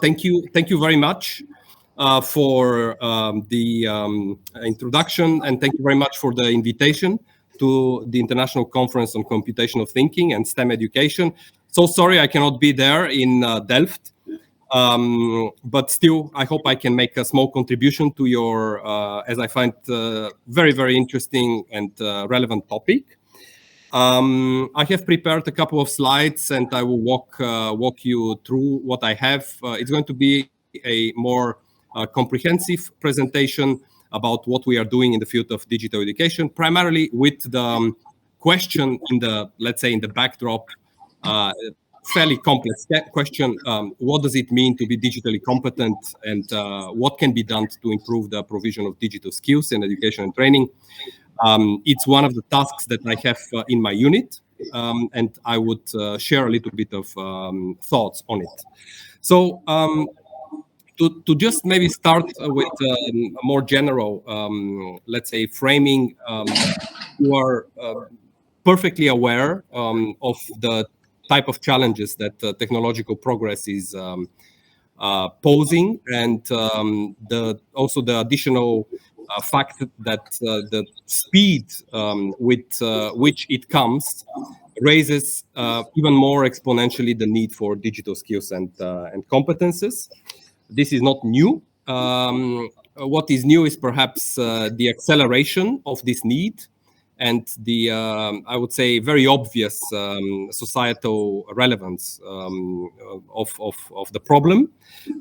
Thank you very much for the introduction, and thank you very much for the invitation to the International Conference on Computational Thinking and STEM Education. So sorry I cannot be there in Delft, but still I hope I can make a small contribution to your, as I find, very, very interesting and relevant topic. I have prepared a couple of slides, and I will walk you through what I have. It's going to be a more comprehensive presentation about what we are doing in the field of digital education, primarily with the question in the, let's say, in the backdrop, fairly complex question. What does it mean to be digitally competent, and what can be done to improve the provision of digital skills in education and training? It's one of the tasks that I have in my unit, and I would share a little bit of thoughts on it. So to just maybe start with a more general, let's say, framing, you are perfectly aware of the type of challenges that technological progress is posing, and also the additional fact that the speed with which it comes raises even more exponentially the need for digital skills and competences. This is not new. What is new is perhaps the acceleration of this need and the, I would say, very obvious societal relevance of the problem,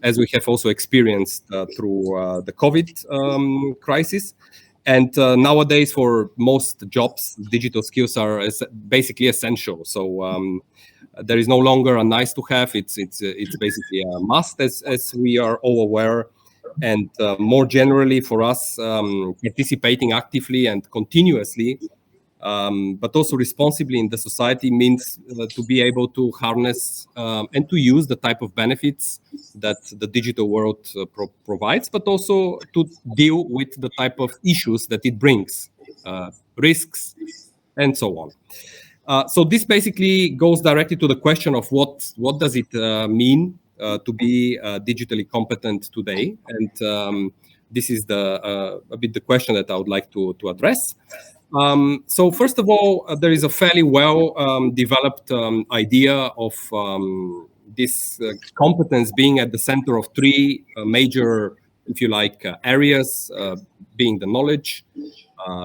as we have also experienced through the COVID crisis. And nowadays, for most jobs, digital skills are basically essential. So there is no longer a nice to have. It's basically a must, as we are all aware. And more generally for us, participating actively and continuously, but also responsibly in the society means to be able to harness and to use the type of benefits that the digital world provides, but also to deal with the type of issues that it brings, risks, and so on. So this basically goes directly to the question of what does it mean to be digitally competent today, and this is a bit the question that I would like to address. So first of all, there is a fairly well developed idea of this competence being at the center of three major, if you like, areas, being the knowledge,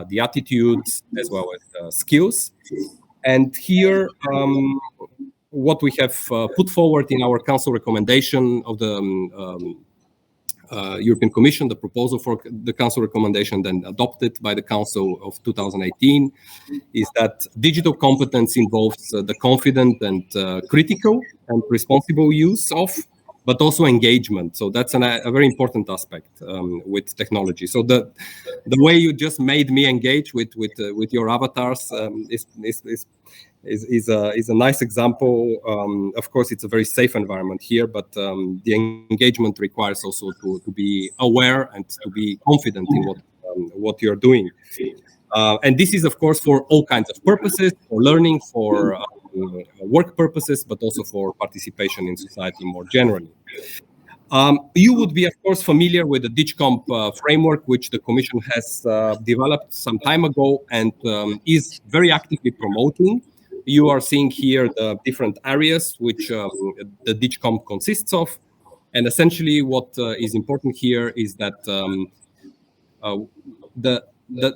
the attitudes, as well as skills. And here, what we have put forward in our council recommendation of the European Commission, the proposal for the council recommendation then adopted by the council of 2018, is that digital competence involves the confident and critical and responsible use of, but also engagement. So that's a very important aspect with technology. So the way you just made me engage with your avatars is a nice example. Of course, it's a very safe environment here, but the engagement requires also to be aware and to be confident in what you're doing. And this is, of course, for all kinds of purposes, for learning, for work purposes, but also for participation in society more generally. You would be, of course, familiar with the DigComp framework, which the Commission has developed some time ago and is very actively promoting. You are seeing here the different areas which the DigComp consists of. And essentially what is important here is that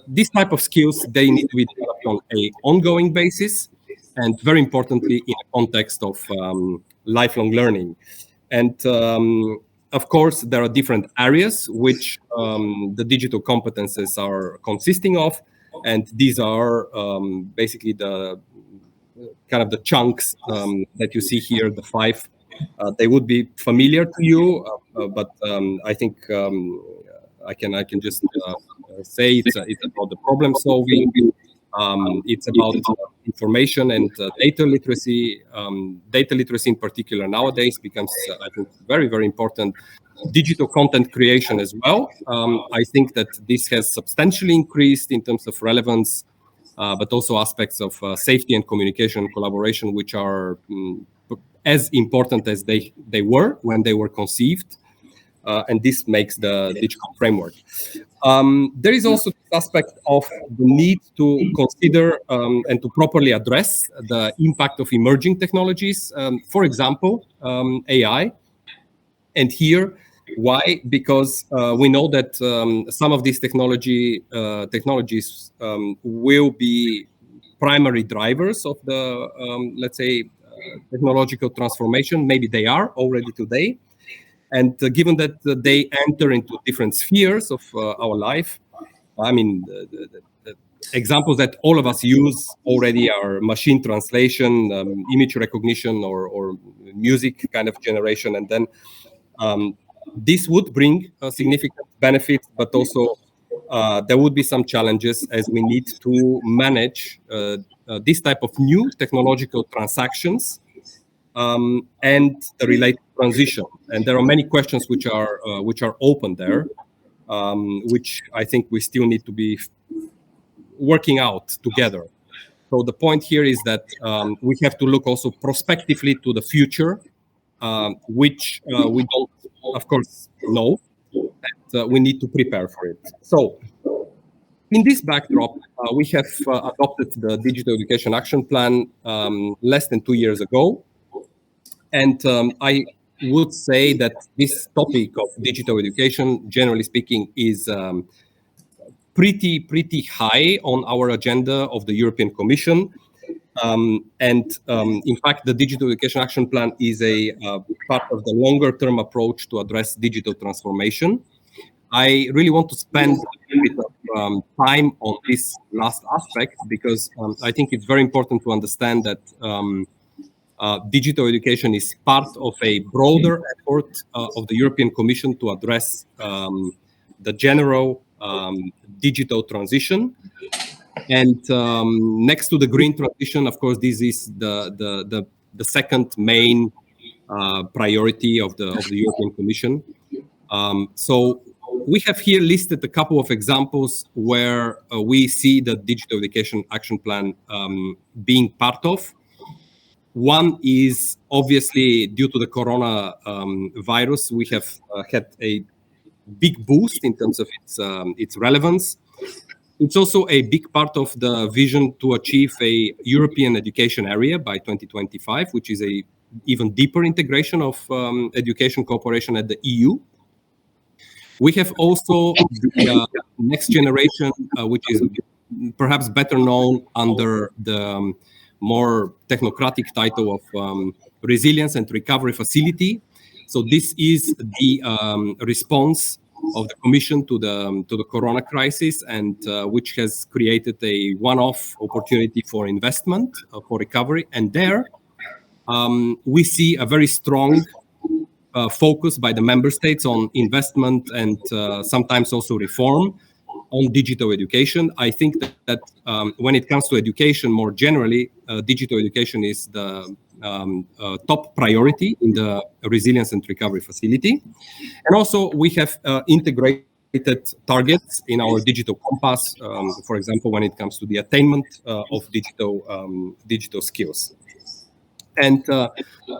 this type of skills, they need to be developed on an ongoing basis, and very importantly, in a context of lifelong learning. And of course, there are different areas which the digital competences are consisting of. And these are basically the kind of the chunks that you see here, the five. They would be familiar to you, but I think I can just say it's about the problem solving. It's about information and data literacy. Data literacy in particular nowadays becomes, I think, very, very important. Digital content creation as well. I think that this has substantially increased in terms of relevance, but also aspects of safety and communication and collaboration, which are as important as they were when they were conceived. And this makes the digital framework. There is also this aspect of the need to consider and to properly address the impact of emerging technologies, for example, AI. And here, why? Because we know that some of these technologies will be primary drivers of the, let's say, technological transformation. Maybe they are already today. And given that they enter into different spheres of our life, I mean, the examples that all of us use already are machine translation, image recognition, or music kind of generation. And then this would bring significant benefits, but also there would be some challenges as we need to manage this type of new technological transactions and the related transition. And there are many questions which are open there, which I think we still need to be working out together. So the point here is that we have to look also prospectively to the future, which we don't, of course, know, and we need to prepare for it. So in this backdrop, we have adopted the Digital Education Action Plan less than 2 years ago. And I would say that this topic of digital education, generally speaking, is pretty high on our agenda of the European Commission. In fact, the Digital Education Action Plan is a part of the longer-term approach to address digital transformation. I really want to spend a bit of time on this last aspect because I think it's very important to understand that digital education is part of a broader effort of the European Commission to address the general digital transition. And next to the green transition, of course, this is the second main priority of the European Commission. So we have here listed a couple of examples where we see the Digital Education Action Plan being part of. One is obviously due to the corona virus, we have had a big boost in terms of its relevance. It's also a big part of the vision to achieve a European education area by 2025, which is a even deeper integration of education cooperation at the EU. We have also the next generation, which is perhaps better known under the more technocratic title of Resilience and Recovery Facility. So this is the response of the Commission to the Corona crisis, and which has created a one-off opportunity for investment for recovery. And there we see a very strong focus by the member states on investment and sometimes also reform on digital education. I think that when it comes to education more generally, digital education is the top priority in the Resilience and Recovery Facility. And also we have integrated targets in our digital compass, for example, when it comes to the attainment of digital skills. And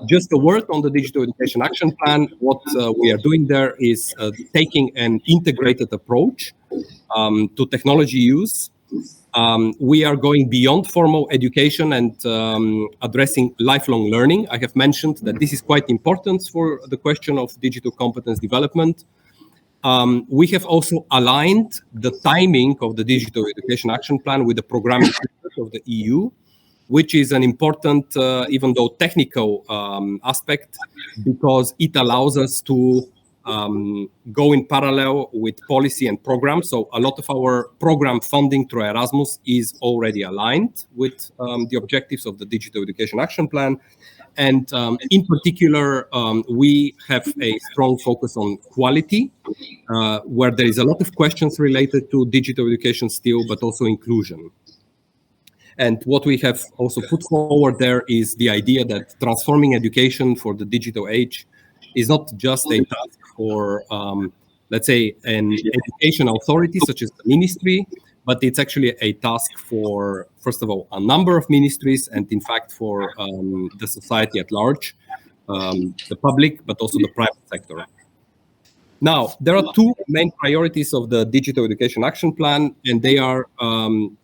just a word on the Digital Education Action Plan. What we are doing there is taking an integrated approach to technology use. We are going beyond formal education and addressing lifelong learning. I have mentioned that this is quite important for the question of digital competence development. We have also aligned the timing of the Digital Education Action Plan with the programming of the EU, which is an important, even though technical aspect, because it allows us to go in parallel with policy and programs. So a lot of our program funding through Erasmus is already aligned with the objectives of the Digital Education Action Plan. And in particular, we have a strong focus on quality, where there is a lot of questions related to digital education still, but also inclusion. And what we have also put forward there is the idea that transforming education for the digital age is not just a task for, let's say, an education authority such as the ministry, but it's actually a task for, first of all, a number of ministries, and in fact for the society at large, the public, but also the private sector. Now, there are two main priorities of the Digital Education Action Plan, and they are,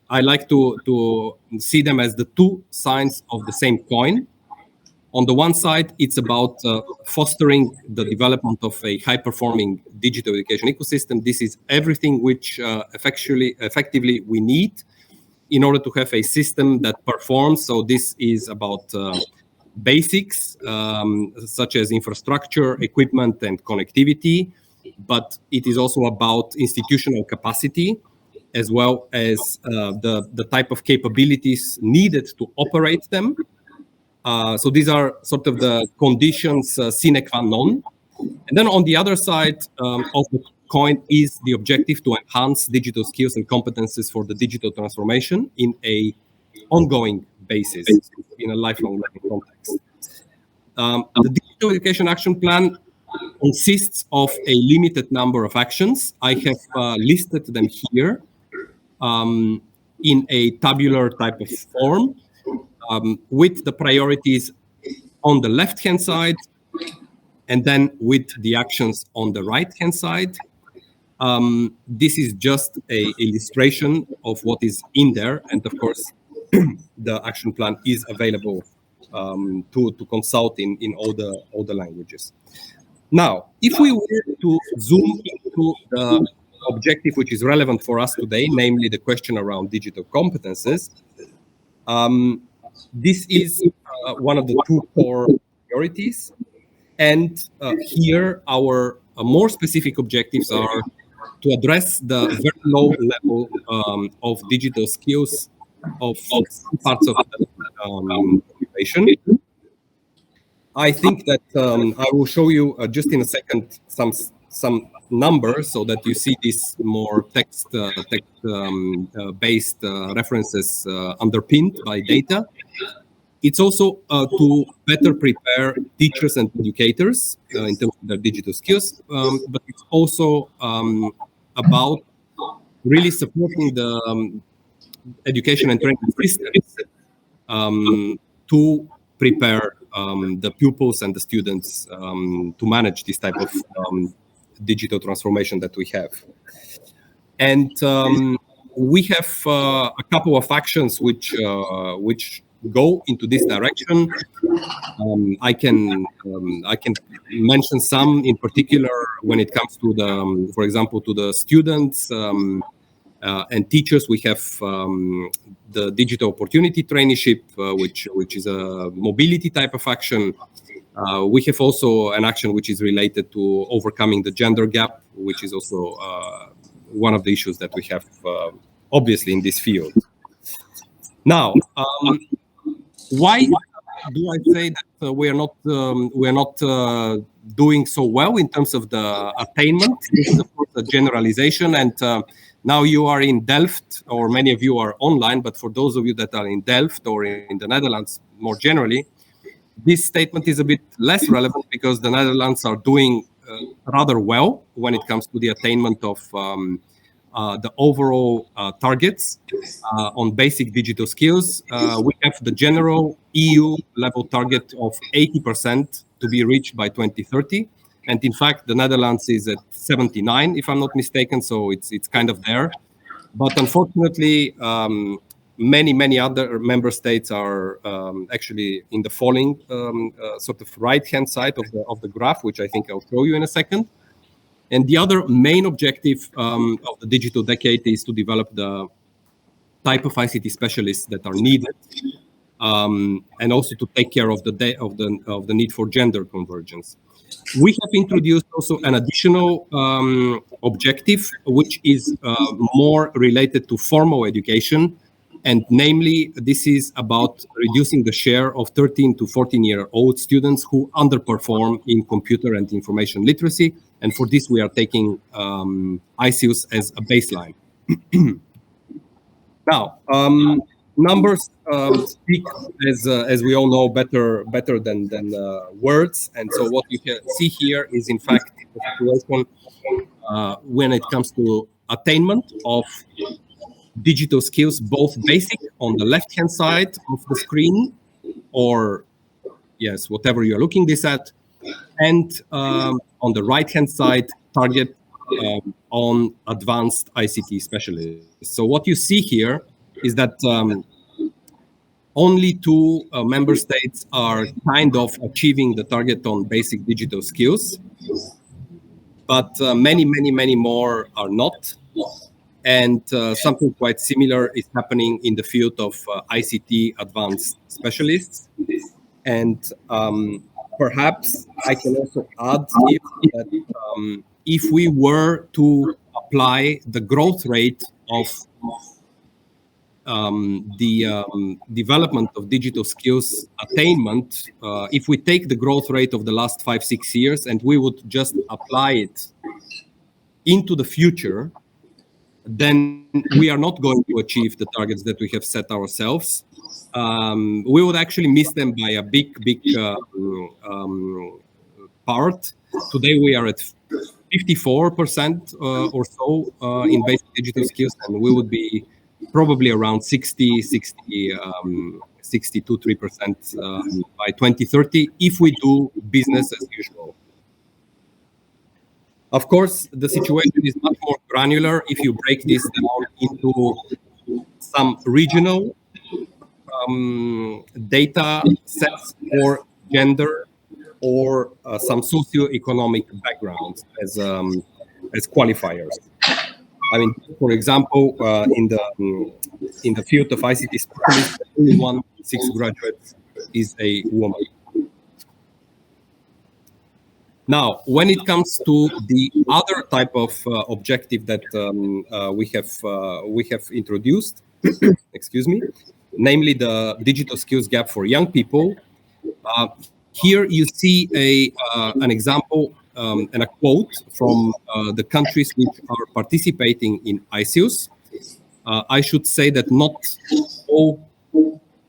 I like to see them as the two sides of the same coin. On the one side, it's about fostering the development of a high-performing digital education ecosystem. This is everything which effectively we need in order to have a system that performs. So this is about basics, such as infrastructure, equipment, and connectivity, but it is also about institutional capacity, as well as the type of capabilities needed to operate them. So these are sort of the conditions sine qua non. And then on the other side of the coin is the objective to enhance digital skills and competences for the digital transformation in a ongoing basis, in a lifelong learning context. The Digital Education Action Plan consists of a limited number of actions. I have listed them here in a tabular type of form, with the priorities on the left-hand side, and then with the actions on the right-hand side. This is just an illustration of what is in there, and of course, the action plan is available to consult in all the languages. Now, if we were to zoom into the objective which is relevant for us today, namely the question around digital competences, this is one of the two core priorities. And here, our more specific objectives are to address the very low level of digital skills of some parts of the population. I think that I will show you just in a second some numbers so that you see these more text-based references underpinned by data. It's also to better prepare teachers and educators in terms of their digital skills, but it's also about really supporting the education and training systems to prepare the pupils and the students to manage this type of digital transformation that we have. And we have a couple of actions which go into this direction. I can mention some in particular when it comes to the, for example, to the students and teachers. We have the digital opportunity traineeship, which is a mobility type of action. We have also an action which is related to overcoming the gender gap, which is also one of the issues that we have obviously in this field. Now, why do I say that we are not doing so well in terms of the attainment? This is of course a generalization, and now you are in Delft, or many of you are online. But for those of you that are in Delft or in the Netherlands more generally, this statement is a bit less relevant because the Netherlands are doing rather well when it comes to the attainment of the overall targets on basic digital skills. We have the general EU level target of 80% to be reached by 2030. And in fact, the Netherlands is at 79, if I'm not mistaken. So it's kind of there. But unfortunately, many other member states are actually in the falling sort of right-hand side of the graph, which I think I'll show you in a second. And the other main objective of the digital decade is to develop the type of ICT specialists that are needed, and also to take care of the need for gender convergence. We have introduced also an additional objective, which is more related to formal education. And namely, this is about reducing the share of 13 to 14-year-old students who underperform in computer and information literacy. And for this, we are taking ICUs as a baseline. Now, numbers speak, as we all know, better than words. And so what you can see here is, in fact, the situation when it comes to attainment of digital skills, both basic on the left-hand side of the screen, or yes, whatever you're looking this at, and on the right-hand side, target on advanced ICT specialists. So what you see here is that only two member states are kind of achieving the target on basic digital skills, but many more are not. And something quite similar is happening in the field of ICT advanced specialists. And perhaps I can also add here that if we were to apply the growth rate of the development of digital skills attainment, if we take the growth rate of the last 5-6 years and we would just apply it into the future, then we are not going to achieve the targets that we have set ourselves. We would actually miss them by a big part. Today we are at 54% or so in basic digital skills, and we would be probably around 62-3% by 2030 if we do business as usual. Of course, the situation is much more granular if you break this down into some regional data sets for gender or some socioeconomic backgrounds as qualifiers. I mean, for example, in the field of ICT specialists, only 1 in 6 graduates is a woman. Now, when it comes to the other type of objective that we have introduced, excuse me, namely the digital skills gap for young people, here you see an example and a quote from the countries which are participating in ICEUS. I should say that not all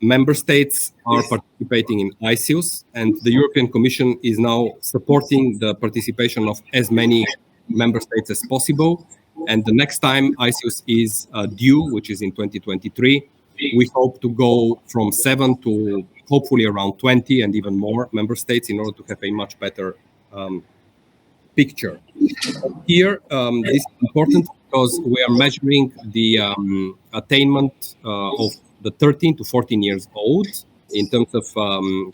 member states are participating in ICEUS, and the European Commission is now supporting the participation of as many member states as possible. And the next time ICEUS is due, which is in 2023, we hope to go from 7 to hopefully around 20 and even more member states in order to have a much better picture. Here, this is important because we are measuring the attainment of the 13 to 14 years old in terms of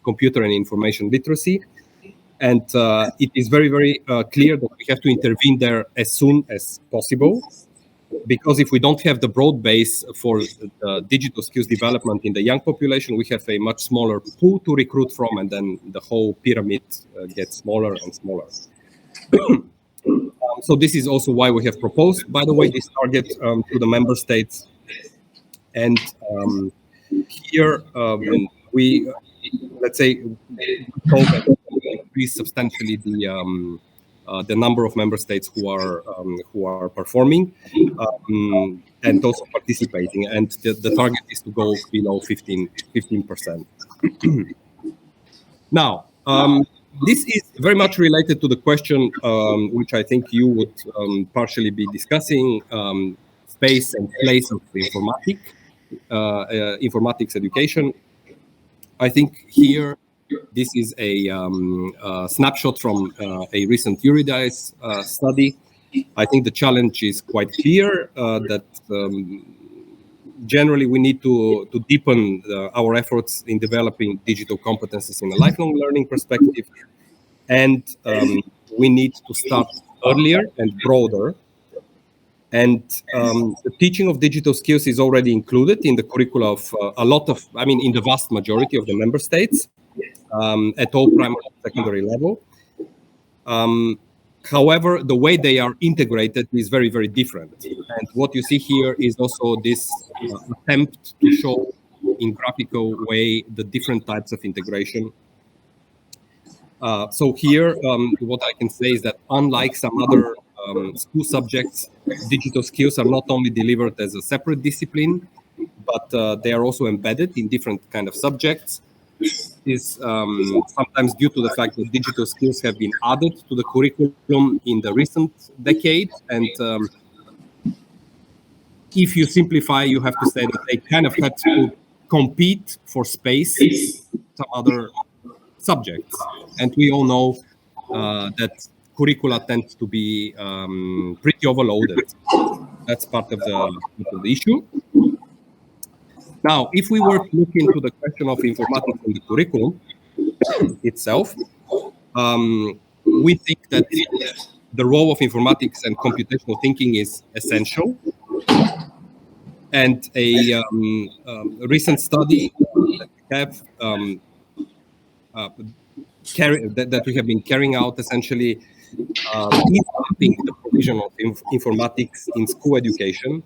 computer and information literacy. And it is very clear that we have to intervene there as soon as possible, because if we don't have the broad base for the digital skills development in the young population, we have a much smaller pool to recruit from, and then the whole pyramid gets smaller and smaller. So this is also why we have proposed, by the way, this target to the member states. And here we, let's say, hope that increase substantially the number of member states who are performing and also participating. And the target is to go below 15%. Now, this is very much related to the question which I think you would partially be discussing, space and place of informatics education. I think here this is a snapshot from a recent Eurydice study. I think the challenge is quite clear that generally we need to deepen our efforts in developing digital competences in a lifelong learning perspective. And we need to start earlier and broader. And the teaching of digital skills is already included in the curricula of in the vast majority of the member states at all primary and secondary level. However, the way they are integrated is very different. And what you see here is also this attempt to show in graphical way the different types of integration. So here, what I can say is that unlike some other school subjects, digital skills are not only delivered as a separate discipline, but they are also embedded in different kind of subjects. Is sometimes due to the fact that digital skills have been added to the curriculum in the recent decade, and if you simplify, you have to say that they kind of had to compete for space with some other subjects. And we all know that curricula tend to be pretty overloaded. That's part of the issue. Now, if we were to look into the question of informatics in the curriculum itself, we think that the role of informatics and computational thinking is essential. And a recent study that we have that we have been carrying out essentially is mapping the provision of informatics in school education.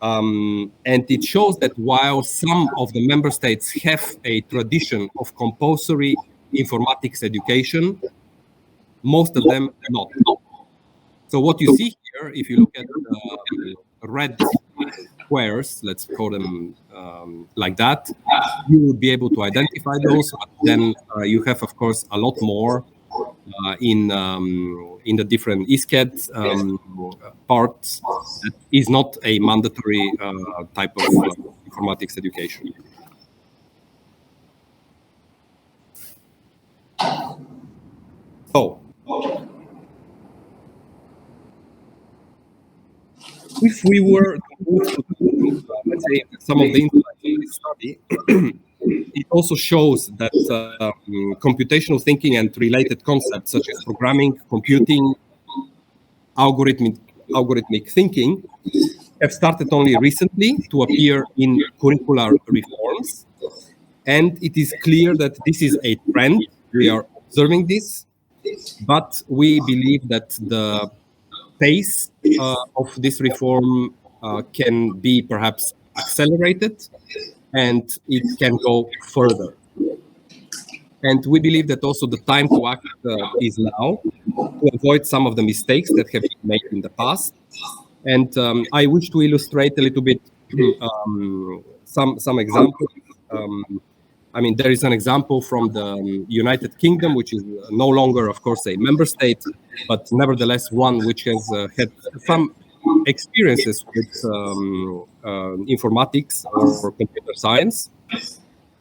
And it shows that while some of the member states have a tradition of compulsory informatics education, most of them do not. So what you see here, if you look at red squares, let's call them like that, you would be able to identify those. But then you have, of course, a lot more in the different ISCED parts that is not a mandatory type of informatics education. So, if we were to move to, let's say, some of the insights of this study, it also shows that computational thinking and related concepts such as programming, computing, algorithmic thinking have started only recently to appear in curricular reforms. And it is clear that this is a trend. We are observing this, but we believe that the pace of this reform can be perhaps accelerated, and it can go further. And we believe that also the time to act is now, to avoid some of the mistakes that have been made in the past. And I wish to illustrate a little bit some examples. I mean, there is an example from the United Kingdom, which is no longer, of course, a member state, but nevertheless one which has had some experiences with informatics or computer science,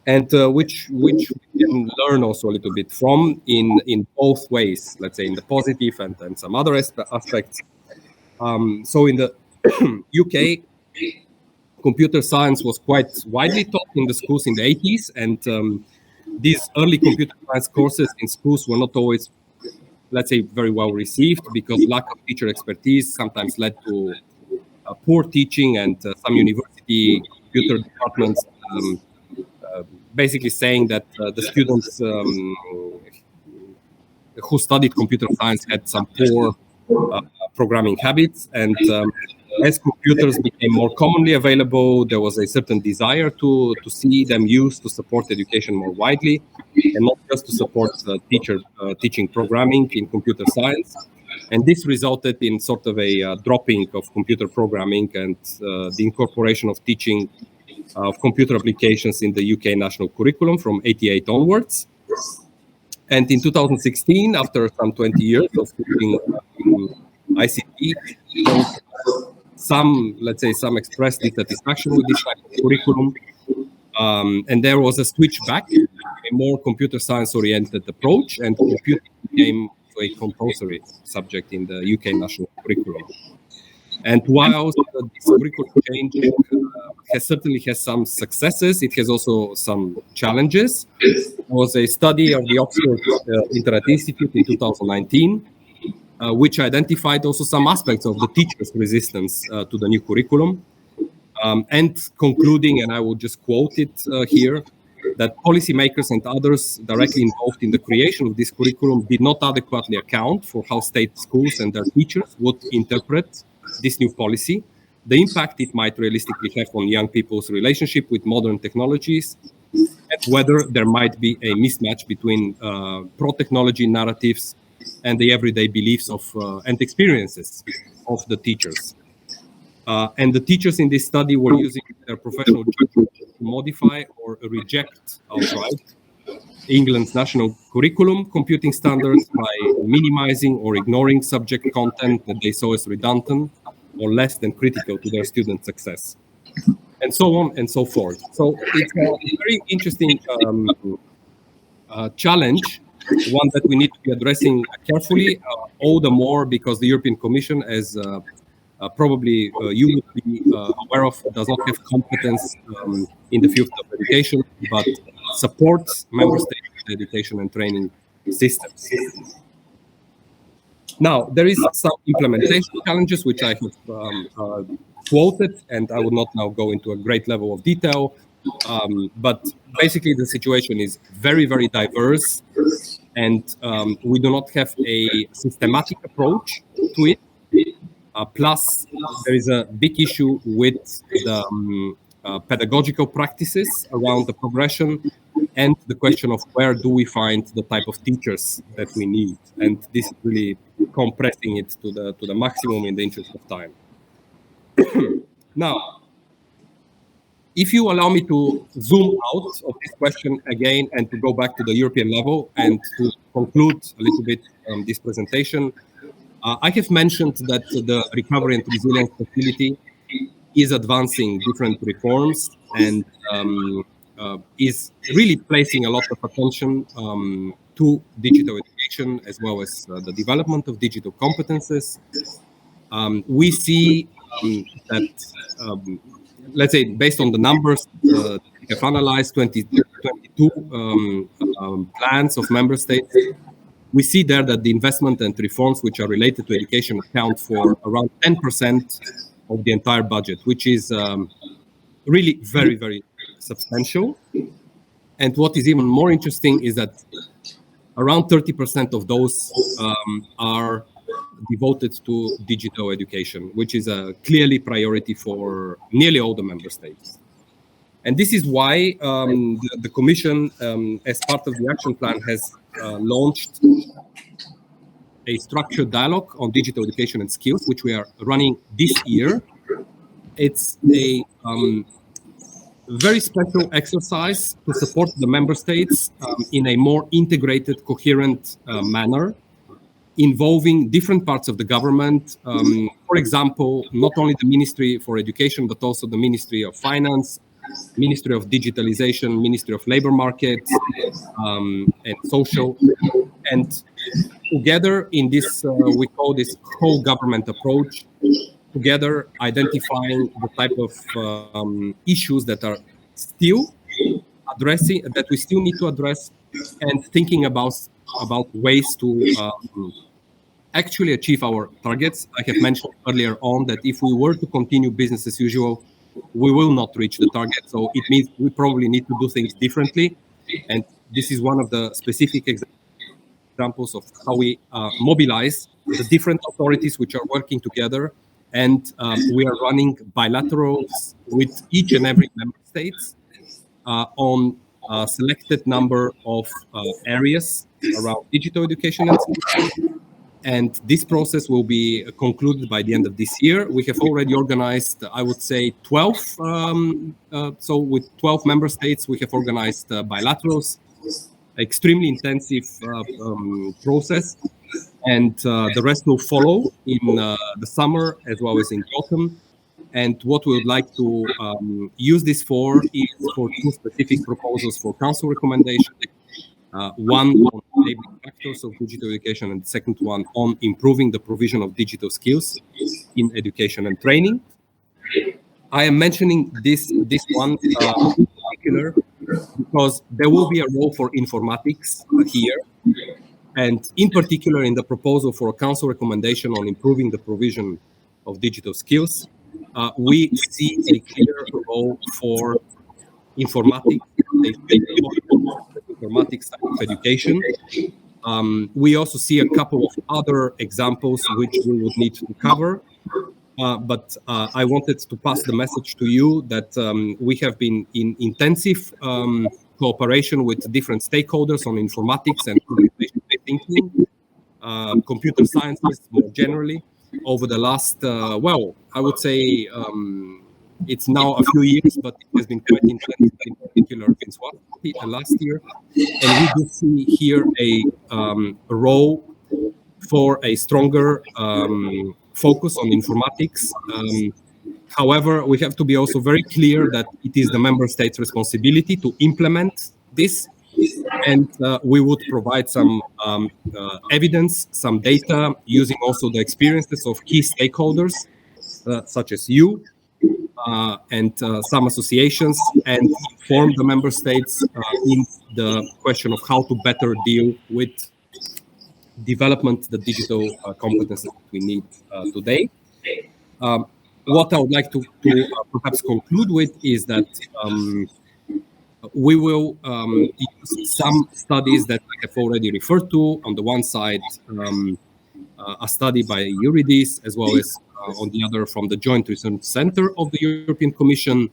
and which we can learn also a little bit from in both ways, let's say in the positive and some other aspects. So in the UK, computer science was quite widely taught in the schools in the 80s, and these early computer science courses in schools were not always, let's say, very well received because lack of teacher expertise sometimes led to poor teaching, and some university computer departments basically saying that the students who studied computer science had some poor programming habits, and as computers became more commonly available, there was a certain desire to see them used to support education more widely, and not just to support teaching programming in computer science. And this resulted in sort of a dropping of computer programming and the incorporation of teaching of computer applications in the UK national curriculum from 88 onwards. And in 2016, after some 20 years of teaching ICT, some expressed dissatisfaction with this type of curriculum. And there was a switch back to a more computer science oriented approach, and computing became a compulsory subject in the UK national curriculum. And while this curriculum change certainly has some successes, it has also some challenges. There was a study of the Oxford Internet Institute in 2019, which identified also some aspects of the teachers' resistance to the new curriculum, and concluding, and I will just quote it here, that policymakers and others directly involved in the creation of this curriculum did not adequately account for how state schools and their teachers would interpret this new policy, the impact it might realistically have on young people's relationship with modern technologies, and whether there might be a mismatch between pro-technology narratives and the everyday beliefs of and experiences of the teachers. And the teachers in this study were using their professional judgment to modify or reject outright England's national curriculum computing standards by minimizing or ignoring subject content that they saw as redundant, or less than critical to their student success, and so on and so forth. So it's a very interesting challenge, one that we need to be addressing carefully, all the more because the European Commission, as probably you would be aware of, does not have competence in the field of education, but supports member states education and training systems. Now, there is some implementation challenges, which I have quoted, and I will not now go into a great level of detail. But basically, the situation is very, very diverse, and we do not have a systematic approach to it. Plus, there is a big issue with the pedagogical practices around the progression and the question of where do we find the type of teachers that we need. And this is really compressing it to the maximum in the interest of time. Now, if you allow me to zoom out of this question again and to go back to the European level and to conclude a little bit this presentation, I have mentioned that the Recovery and Resilience Facility is advancing different reforms and is really placing a lot of attention to digital education as well as the development of digital competences. We see that, let's say, based on the numbers we have analyzed, 22 plans of member states, we see there that the investment and reforms which are related to education account for around 10% of the entire budget, which is really very, very substantial. And what is even more interesting is that around 30% of those are devoted to digital education, which is a clearly priority for nearly all the member states. And this is why the Commission, as part of the action plan, has launched a structured dialogue on digital education and skills, which we are running this year. It's a very special exercise to support the member states in a more integrated, coherent manner, involving different parts of the government. For example, not only the Ministry for Education, but also the Ministry of Finance, Ministry of Digitalization, Ministry of Labor Markets, and Social. And together in this, we call this co-government approach, together identifying the type of issues that are still addressing, that we still need to address, and thinking about ways to actually achieve our targets. I have mentioned earlier on that if we were to continue business as usual, we will not reach the target. So it means we probably need to do things differently. And this is one of the specific examples of how we mobilize the different authorities which are working together. And we are running bilaterals with each and every member states on a selected number of areas around digital education and skills. And this process will be concluded by the end of this year. We have already organized, I would say, 12. So with 12 member states, we have organized bilaterals, extremely intensive process. And the rest will follow in the summer as well as in autumn. And what we would like to use this for is for two specific proposals for council recommendation. One on enabling factors of digital education, and the second one on improving the provision of digital skills in education and training. I am mentioning this one in particular because there will be a role for informatics here. And in particular, in the proposal for a council recommendation on improving the provision of digital skills, we see a clear role for informatics, informatics type of education. We also see a couple of other examples which we would need to cover. But I wanted to pass the message to you that we have been in intensive cooperation with different stakeholders on informatics and thinking, computer sciences more generally, over the last, well, I would say it's now a few years, but it has been quite intense, in particular since last year. And we do see here a role for a stronger focus on informatics. However, we have to be also very clear that it is the member states' responsibility to implement this, and we would provide some evidence, some data, using also the experiences of key stakeholders, such as you, and some associations, and inform the member states in the question of how to better deal with development, the digital competences that we need today. What I would like to perhaps conclude with is that we will use some studies that I have already referred to. On the one side, a study by Eurydice, as well as on the other from the Joint Research Center of the European Commission.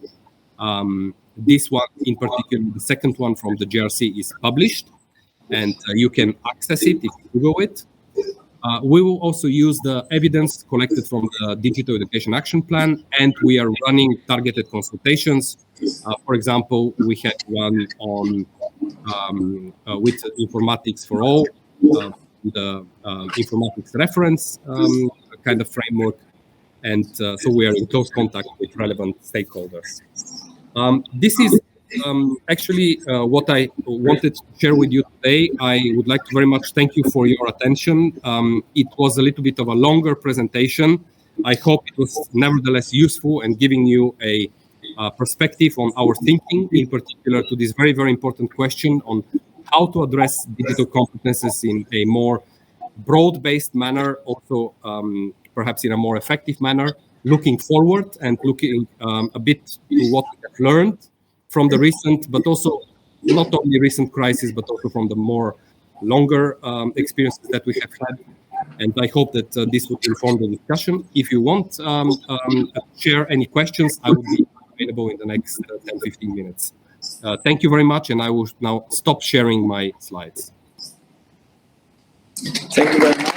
This one in particular, the second one from the GRC, is published, and you can access it if you Google it. We will also use the evidence collected from the Digital Education Action Plan, and we are running targeted consultations. For example, we had one on with Informatics for All, the informatics reference kind of framework, and so we are in close contact with relevant stakeholders. This is actually what I wanted to share with you today. I would like to very much thank you for your attention. It was a little bit of a longer presentation. I hope it was nevertheless useful and giving you a perspective on our thinking, in particular to this very, very important question on how to address digital competences in a more broad-based manner, also perhaps in a more effective manner, looking forward and looking a bit to what we have learned from the recent, but also not only recent crisis, but also from the more longer experiences that we have had. And I hope that this will inform the discussion. If you want to share any questions, I will be available in the next 10-15 minutes. Thank you very much, and I will now stop sharing my slides. Thank you very much.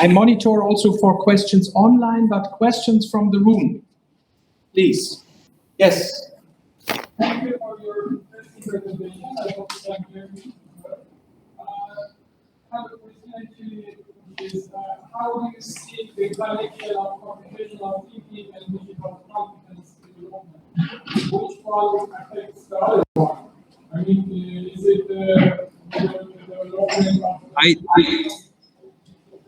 I monitor also for questions online, but questions from the room, please. Yes. Thank you for your presentation. I hope you can hear me. How the question actually is, how do you see the connection of computational thinking and digital competence development? Which one affects the other one? I mean, is it the development of...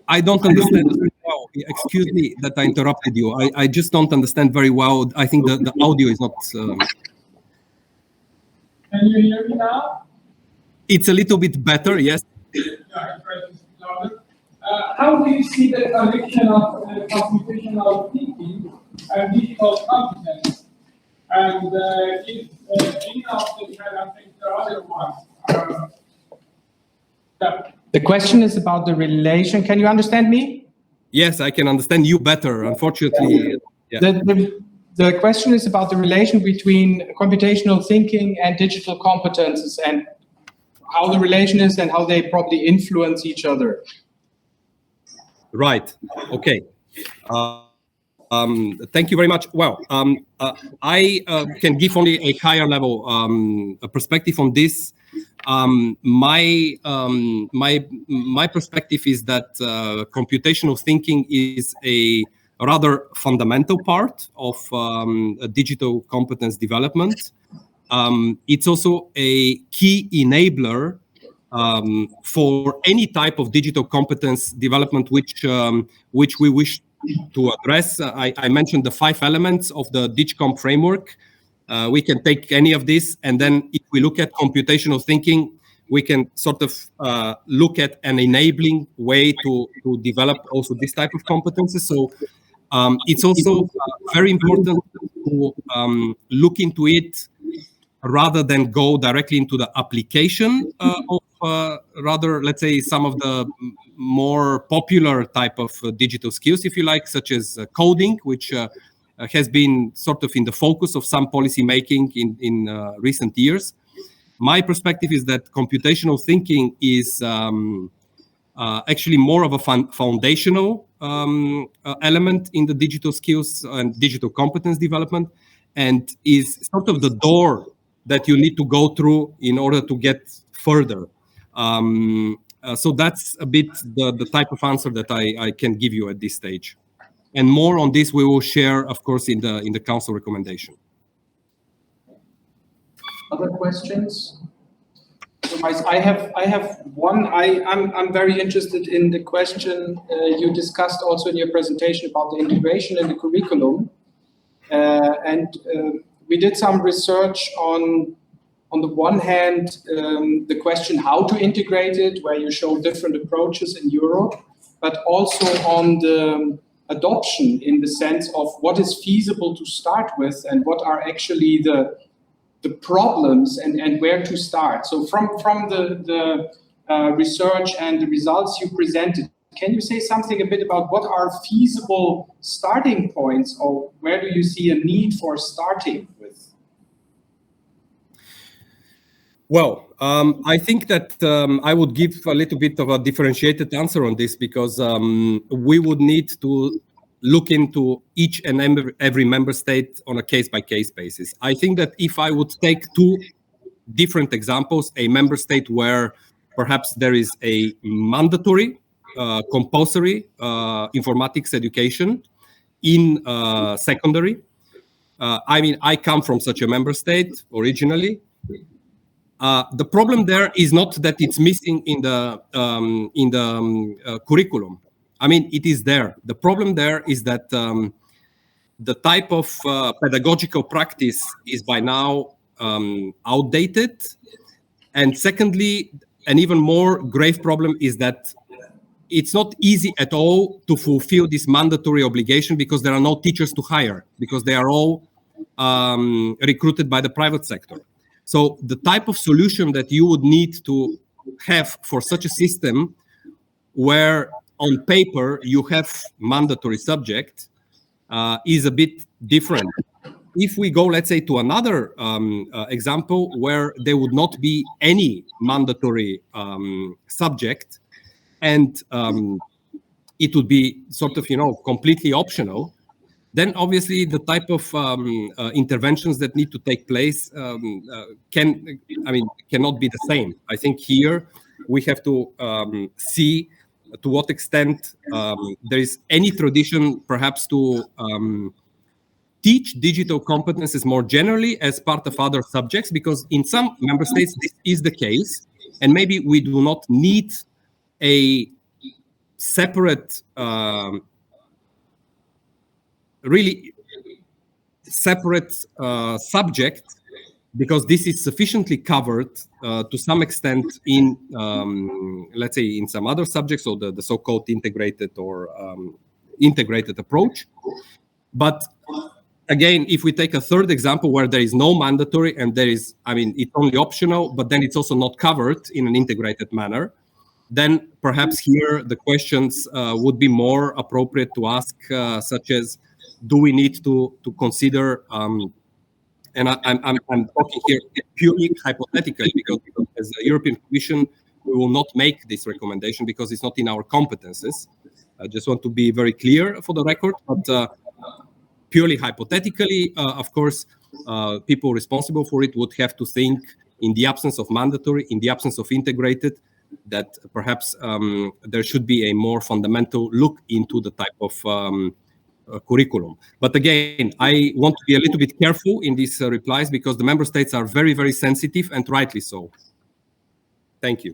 I don't understand very well. Excuse me that I interrupted you. I just don't understand very well. I think the audio is not... Can you hear me now? It's a little bit better, yes. Yeah, I try to speak louder. How do you see the connection of computational thinking and digital competence? And if any of them can affect the other one? Yeah. The question is about the relation. Can you understand me? Yes, I can understand you better, unfortunately. Yeah. The question is about the relation between computational thinking and digital competences, and how the relation is and how they probably influence each other. Right. Okay. Thank you very much. Well, I can give only a higher level perspective on this. My perspective is that computational thinking is a rather fundamental part of digital competence development. It's also a key enabler for any type of digital competence development which we wish to address. I mentioned the 5 elements of the DigComp framework. We can take any of this, and then if we look at computational thinking, we can sort of look at an enabling way to develop also this type of competences. So it's also very important to look into it rather than go directly into the application of rather, let's say, some of the more popular type of digital skills, if you like, such as coding, which has been sort of in the focus of some policy making in recent years. My perspective is that computational thinking is actually more of a foundational element in the digital skills and digital competence development, and is sort of the door that you need to go through in order to get further. So that's a bit the type of answer that I can give you at this stage. And more on this we will share, of course, in the council recommendation. Other questions? I have one. I'm very interested in the question you discussed also in your presentation about the integration in the curriculum, and we did some research on the one hand the question how to integrate it, where you show different approaches in Europe, but also on the adoption in the sense of what is feasible to start with and what are actually the problems and where to start. So from the research and the results you presented, can you say something a bit about what are feasible starting points, or where do you see a need for starting with? Well, I think that I would give a little bit of a differentiated answer on this, because we would need to look into each and every member state on a case-by-case basis. I think that if I would take two different examples, a member state where perhaps there is a mandatory, compulsory informatics education in secondary. I mean, I come from such a member state originally. The problem there is not that it's missing in the curriculum. I mean, it is there. The problem there is that the type of pedagogical practice is by now outdated. And secondly, an even more grave problem is that it's not easy at all to fulfill this mandatory obligation, because there are no teachers to hire, because they are all recruited by the private sector. So the type of solution that you would need to have for such a system, where on paper you have mandatory subject, is a bit different. If we go, let's say, to another example where there would not be any mandatory subject, and it would be sort of, completely optional, then obviously the type of interventions that need to take place cannot be the same. I think here we have to see to what extent there is any tradition perhaps to teach digital competences more generally as part of other subjects, because in some member states this is the case, and maybe we do not need a separate really separate subject, because this is sufficiently covered to some extent in, let's say, in some other subjects, or the so-called integrated or integrated approach. But again, if we take a third example where there is no mandatory and there is, it's only optional, but then it's also not covered in an integrated manner, then perhaps here the questions would be more appropriate to ask, such as, do we need to consider, and I'm talking here purely hypothetically, because as the European Commission, we will not make this recommendation because it's not in our competences. I just want to be very clear for the record, but purely hypothetically, of course, people responsible for it would have to think, in the absence of mandatory, in the absence of integrated, that perhaps there should be a more fundamental look into the type of curriculum. But again, I want to be a little bit careful in these replies, because the member states are very, very sensitive, and rightly so. Thank you.